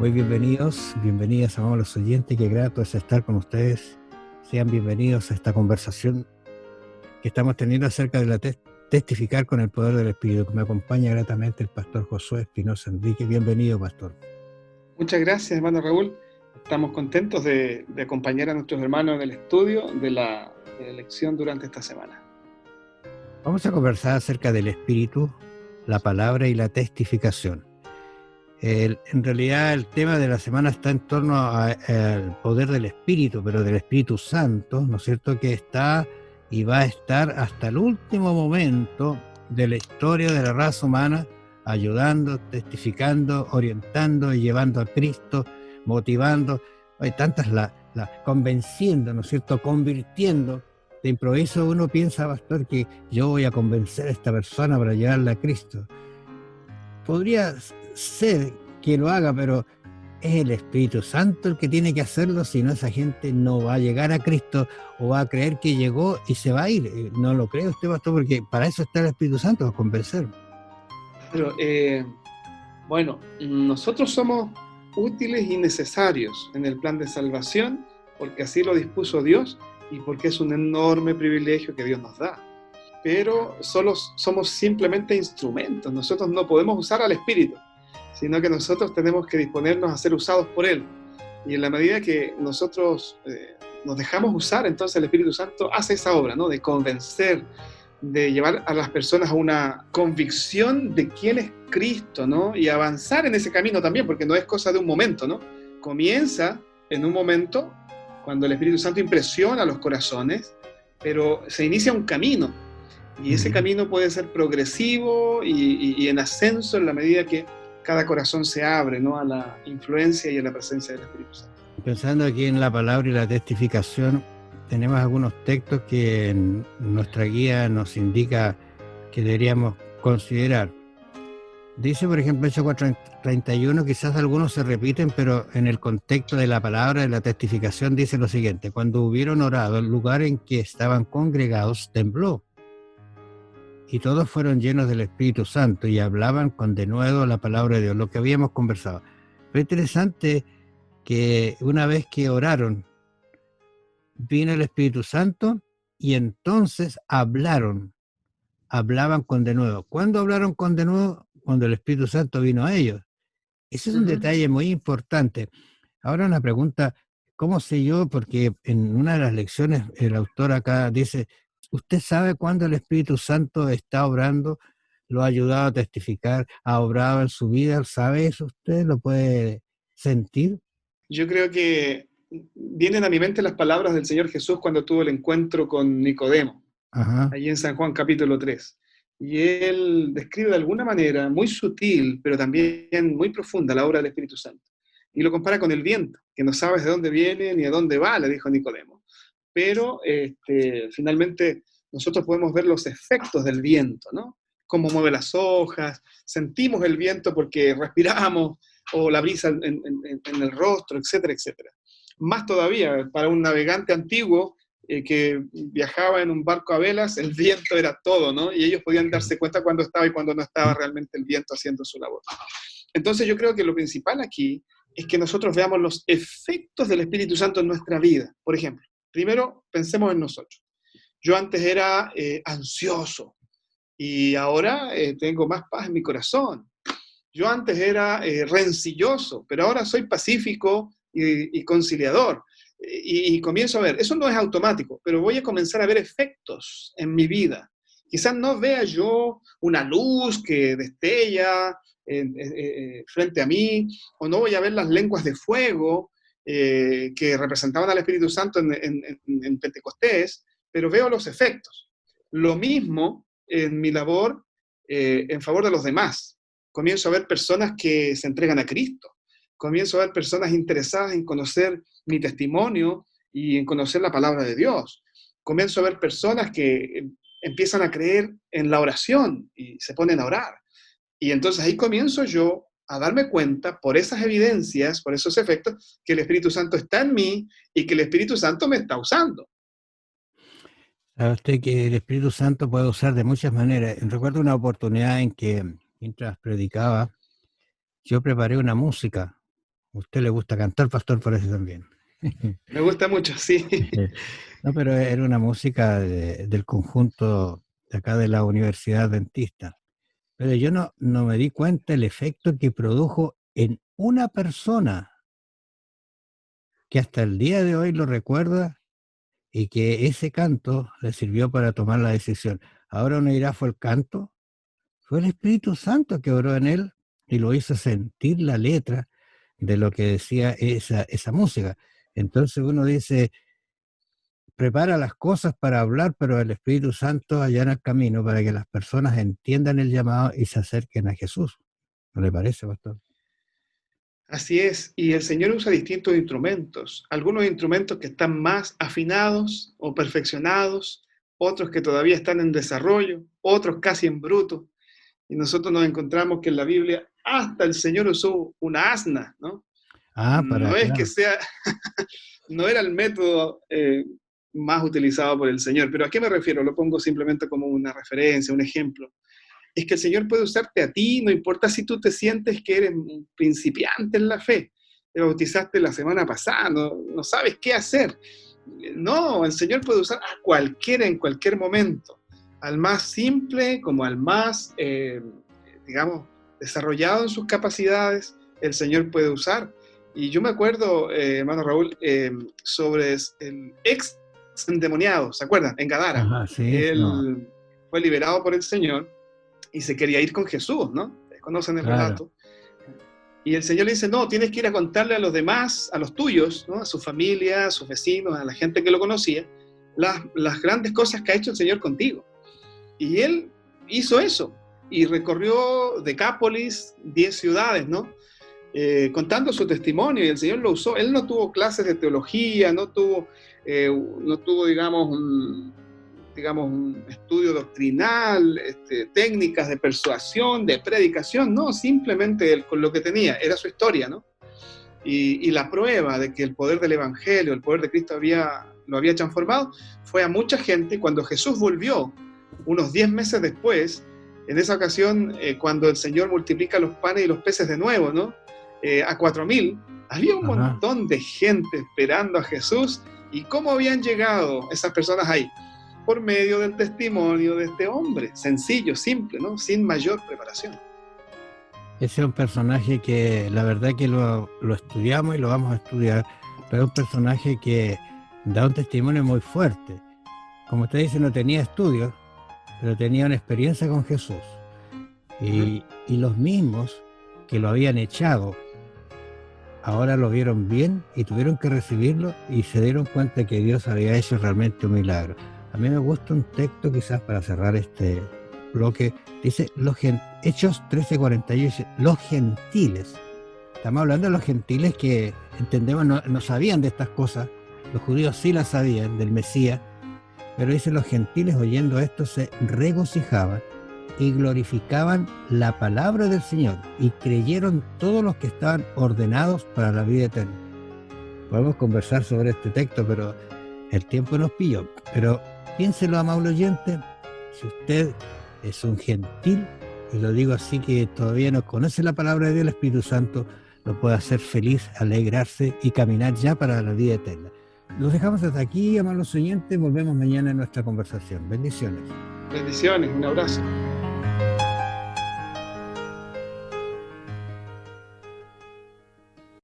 Muy bienvenidos, bienvenidas a los oyentes, qué grato es estar con ustedes. Sean bienvenidos a esta conversación que estamos teniendo acerca de la testificar con el poder del Espíritu. Me acompaña gratamente el pastor Josué Espinosa Enrique. Bienvenido, pastor. Muchas gracias, hermano Raúl. Estamos contentos de acompañar a nuestros hermanos en el estudio de la lección durante esta semana. Vamos a conversar acerca del Espíritu, la palabra y la testificación. En realidad el tema de la semana está en torno al poder del Espíritu, pero del Espíritu Santo, ¿no es cierto?, que está y va a estar hasta el último momento de la historia de la raza humana, ayudando, testificando, orientando y llevando a Cristo, motivando, hay tantas convenciendo, ¿no es cierto?, convirtiendo. De improviso uno piensa, pastor, que yo voy a convencer a esta persona para llevarla a Cristo. Podría ser que lo haga, pero es el Espíritu Santo el que tiene que hacerlo, si no esa gente no va a llegar a Cristo o va a creer que llegó y se va a ir. No lo cree usted, pastor, porque para eso está el Espíritu Santo, para convencer. Pero, bueno, nosotros somos útiles y necesarios en el plan de salvación porque así lo dispuso Dios y porque es un enorme privilegio que Dios nos da. Pero solo somos simplemente instrumentos. Nosotros no podemos usar al Espíritu, sino que nosotros tenemos que disponernos a ser usados por Él. Y en la medida que nosotros nos dejamos usar, entonces el Espíritu Santo hace esa obra, ¿no?, de convencer, de llevar a las personas a una convicción de quién es Cristo, ¿no?, y avanzar en ese camino también, porque no es cosa de un momento, ¿no? Comienza en un momento cuando el Espíritu Santo impresiona los corazones, pero se inicia un camino. Y ese camino puede ser progresivo y en ascenso en la medida que cada corazón se abre, ¿no?, a la influencia y a la presencia del Espíritu Santo. Pensando aquí en la palabra y la testificación, tenemos algunos textos que en nuestra guía nos indica que deberíamos considerar. Dice, por ejemplo, Hechos 4:31, quizás algunos se repiten, pero en el contexto de la palabra de la testificación dice lo siguiente: cuando hubieron orado, el lugar en que estaban congregados tembló, y todos fueron llenos del Espíritu Santo y hablaban con denuedo la palabra de Dios, lo que habíamos conversado. Pero interesante que una vez que oraron, vino el Espíritu Santo y entonces hablaban con denuedo. ¿Cuándo hablaron con denuedo? Cuando el Espíritu Santo vino a ellos. Ese es un detalle muy importante. Ahora una pregunta, ¿cómo sé yo? Porque en una de las lecciones el autor acá dice, ¿usted sabe cuándo el Espíritu Santo está obrando? ¿Lo ha ayudado a testificar? ¿Ha obrado en su vida? ¿Sabe eso usted? ¿Lo puede sentir? Yo creo que vienen a mi mente las palabras del Señor Jesús cuando tuvo el encuentro con Nicodemo, allí en San Juan capítulo 3. Y él describe de alguna manera muy sutil, pero también muy profunda, la obra del Espíritu Santo. Y lo compara con el viento, que no sabes de dónde viene ni a dónde va, le dijo Nicodemo. Pero finalmente nosotros podemos ver los efectos del viento, ¿no? Cómo mueve las hojas, sentimos el viento porque respiramos, o la brisa en el rostro, etcétera, etcétera. Más todavía, para un navegante antiguo que viajaba en un barco a velas, el viento era todo, ¿no? Y ellos podían darse cuenta cuando estaba y cuando no estaba realmente el viento haciendo su labor. Entonces yo creo que lo principal aquí es que nosotros veamos los efectos del Espíritu Santo en nuestra vida. Por ejemplo, primero pensemos en nosotros. Yo antes era ansioso y ahora tengo más paz en mi corazón. Yo antes era rencilloso, pero ahora soy pacífico y conciliador. Y comienzo a ver, eso no es automático, pero voy a comenzar a ver efectos en mi vida. Quizás no vea yo una luz que destella frente a mí, o no voy a ver las lenguas de fuego que representaban al Espíritu Santo en Pentecostés, pero veo los efectos. Lo mismo en mi labor en favor de los demás. Comienzo a ver personas que se entregan a Cristo. Comienzo a ver personas interesadas en conocer mi testimonio y en conocer la palabra de Dios. Comienzo a ver personas que empiezan a creer en la oración y se ponen a orar. Y entonces ahí comienzo yo a darme cuenta, por esas evidencias, por esos efectos, que el Espíritu Santo está en mí y que el Espíritu Santo me está usando. Sabe usted que el Espíritu Santo puede usar de muchas maneras. Recuerdo una oportunidad en que, mientras predicaba, yo preparé una música Usted le gusta cantar, pastor, parece también. Me gusta mucho, sí. No, pero era una música del conjunto de acá de la Universidad Adventista. Pero yo no me di cuenta el efecto que produjo en una persona que hasta el día de hoy lo recuerda y que ese canto le sirvió para tomar la decisión. Ahora uno dirá, ¿fue el canto? Fue el Espíritu Santo que oró en él y lo hizo sentir la letra de lo que decía esa música. Entonces uno dice, prepara las cosas para hablar, pero el Espíritu Santo allana el camino para que las personas entiendan el llamado y se acerquen a Jesús. ¿No le parece, pastor? Así es, y el Señor usa distintos instrumentos, algunos instrumentos que están más afinados o perfeccionados, otros que todavía están en desarrollo, otros casi en bruto, y nosotros nos encontramos que en la Biblia hasta el Señor usó una asna, ¿no? No es que sea, no era el método más utilizado por el Señor, pero ¿a qué me refiero? Lo pongo simplemente como una referencia, un ejemplo. Es que el Señor puede usarte a ti, no importa si tú te sientes que eres un principiante en la fe, te bautizaste la semana pasada, no sabes qué hacer. No, el Señor puede usar a cualquiera en cualquier momento, al más simple como al más, digamos, desarrollado en sus capacidades, el Señor puede usar. Y yo me acuerdo, hermano Raúl, sobre el ex endemoniado, ¿se acuerdan? En Gadara. Ajá, sí, Él fue liberado por el Señor y se quería ir con Jesús, ¿no? Conocen el relato. Y el Señor le dice, no, tienes que ir a contarle a los demás, a los tuyos, ¿no? A su familia, a sus vecinos, a la gente que lo conocía, las grandes cosas que ha hecho el Señor contigo. Y él hizo eso y recorrió Decápolis, 10 ciudades, ¿no? Contando su testimonio, y el Señor lo usó. Él no tuvo clases de teología, no tuvo digamos, un estudio doctrinal, técnicas de persuasión, de predicación, no, simplemente él, con lo que tenía, era su historia, ¿no? Y la prueba de que el poder del Evangelio, el poder de Cristo lo había transformado, fue a mucha gente cuando Jesús volvió, unos 10 meses después, en esa ocasión, cuando el Señor multiplica los panes y los peces de nuevo, ¿no? A 4,000, había un montón de gente esperando a Jesús. ¿Y cómo habían llegado esas personas ahí? Por medio del testimonio de este hombre, sencillo, simple, ¿no? Sin mayor preparación. Ese es un personaje que la verdad que lo estudiamos y lo vamos a estudiar, pero es un personaje que da un testimonio muy fuerte. Como usted dice, no tenía estudios, pero tenía una experiencia con Jesús. Y los mismos que lo habían echado, ahora lo vieron bien y tuvieron que recibirlo y se dieron cuenta que Dios había hecho realmente un milagro. A mí me gusta un texto, quizás para cerrar este bloque, dice Hechos 13:41, los gentiles. Estamos hablando de los gentiles que, entendemos, no sabían de estas cosas. Los judíos sí las sabían, del Mesías, pero dice, los gentiles oyendo esto se regocijaban y glorificaban la palabra del Señor, y creyeron todos los que estaban ordenados para la vida eterna. Podemos conversar sobre este texto, pero el tiempo nos pilló. Pero piénselo, amable oyente, si usted es un gentil, y lo digo así, que todavía no conoce la palabra de Dios, el Espíritu Santo lo puede hacer feliz, alegrarse y caminar ya para la vida eterna. Los dejamos hasta aquí, amables oyentes, volvemos mañana en nuestra conversación. Bendiciones. Bendiciones, un abrazo.